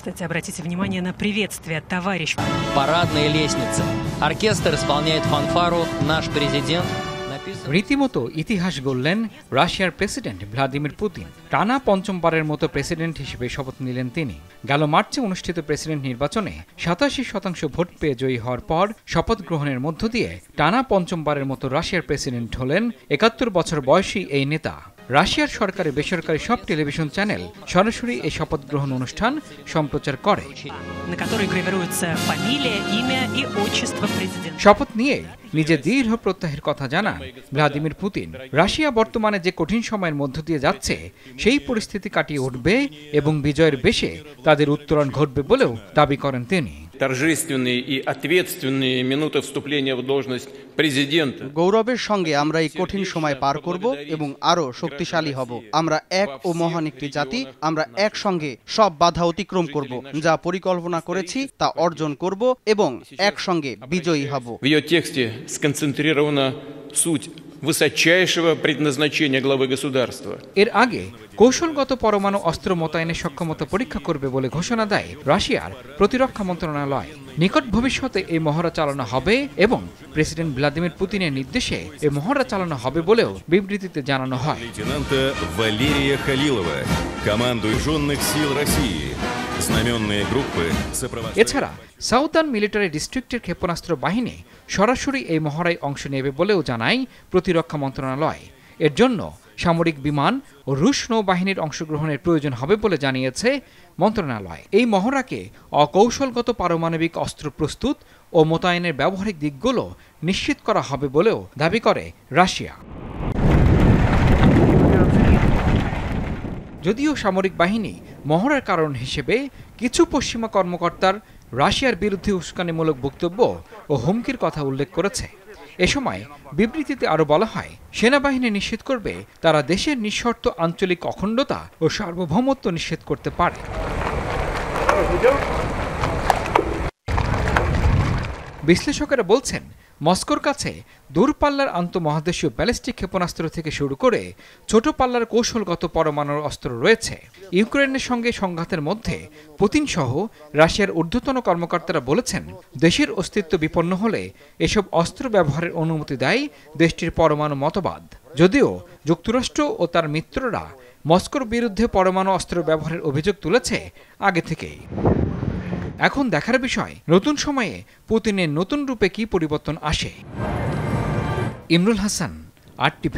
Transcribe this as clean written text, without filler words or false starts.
Кстати, обратите внимание на приветствие, товарищ. Парадная лестница. Оркестр исполняет фанфару «Наш президент». রীতিমতো ইতিহাস গড়লেন রাশিয়ার প্রেসিডেন্ট ভ্লাদিমির পুতিন। টানা পঞ্চমবারের মতো প্রেসিডেন্ট হিসেবে শপথ নিলেন তিনি। গেল মার্চে অনুষ্ঠিত প্রেসিডেন্ট নির্বাচনে 87% ভোট পেয়ে জয়ী হওয়ার পর শপথ গ্রহণের মধ্য দিয়ে টানা পঞ্চমবারের মতো রাশিয়ার প্রেসিডেন্ট হলেন 71 বছর বয়সী এই নেতা। রাশিয়ার সরকারি বেসরকারি সব টেলিভিশন চ্যানেল সরাসরি এই শপথ গ্রহণ অনুষ্ঠান সম্প্রচার করে। শপথ নিয়ে নিজে দৃঢ় প্রত্যয়ের কথা জানান ভ্লাদিমির পুতিন। রাশিয়া বর্তমানে যে কঠিন সময়ের মধ্য দিয়ে যাচ্ছে সেই পরিস্থিতি কাটিয়ে উঠবে এবং বিজয়ের বেশে তাদের উত্তরণ ঘটবে বলেও দাবি করেন তিনি। গৌরবের সঙ্গে আমরা এই কঠিন সময় পার করব এবং আরো শক্তিশালী হব। আমরা এক ও মহান একটি জাতি। আমরা একসঙ্গে সব বাধা অতিক্রম করব, যা পরিকল্পনা করেছি তা অর্জন করব এবং একসঙ্গে বিজয়ী হব। এর আগে কৌশলগত পরমাণু অস্ত্র মোতায়েনের সক্ষমতা পরীক্ষা করবে বলে ঘোষণা দেয় রাশিয়ার প্রতিরক্ষা মন্ত্রণালয়। নিকট ভবিষ্যতে এই মহড়া চালানো হবে এবং প্রেসিডেন্ট ভ্লাদিমির পুতিনের নির্দেশে এই মহড়া চালানো হবে বলেও বিবৃতিতে জানানো হয়। এছাড়া সাউদার্ন মিলিটারি ডিস্ট্রিক্টের ক্ষেপণাস্ত্র বাহিনী সরাসরি এই মহড়ায় অংশ নেবে বলেও জানায় প্রতিরক্ষা মন্ত্রণালয়। এর জন্য সামরিক বিমান ও রুশ নৌবাহিনীর অংশগ্রহণের প্রয়োজন হবে বলে জানিয়েছে মন্ত্রণালয়। এই মহড়াকে অকৌশলগত পারমাণবিক অস্ত্র প্রস্তুত ও মোতায়েনের ব্যবহারিক দিকগুলো নিশ্চিত করা হবে বলেও দাবি করে রাশিয়া। যদিও সামরিক বাহিনী মহড়ার কারণ হিসেবে কিছু পশ্চিমা কর্মকর্তার রাশিয়ার বিরুদ্ধে উস্কানিমূলক বক্তব্য ও হুমকির কথা উল্লেখ করেছে। এ সময় বিবৃতিতে আরও বলা হয়, সেনাবাহিনী নিশ্চিত করবে তারা দেশের নিঃশর্ত আঞ্চলিক অখণ্ডতা ও সার্বভৌমত্ব নিশ্চিত করতে পারে। বিশ্লেষকেরা বলছেন, মস্কোর কাছে দূরপাল্লার আন্তঃমহাদেশীয় ব্যালিস্টিক ক্ষেপণাস্ত্র থেকে শুরু করে ছোট পাল্লার কৌশলগত পরমাণু অস্ত্র রয়েছে। ইউক্রেনের সঙ্গে সংঘাতের মধ্যে পুতিন সহ রাশিয়ার ঊর্ধ্বতন কর্মকর্তারা বলেছেন, দেশের অস্তিত্ব বিপন্ন হলে এসব অস্ত্র ব্যবহারের অনুমতি দেয় দেশটির পরমাণু মতবাদ। যদিও যুক্তরাষ্ট্র ও তার মিত্ররা মস্কোর বিরুদ্ধে পরমাণু অস্ত্র ব্যবহারের অভিযোগ তুলেছে আগে থেকেই। এখন দেখার বিষয়, নতুন সময়ে পুতিনের নতুন রূপে কি পরিবর্তন আসে। ইমরুল হাসান, RTV।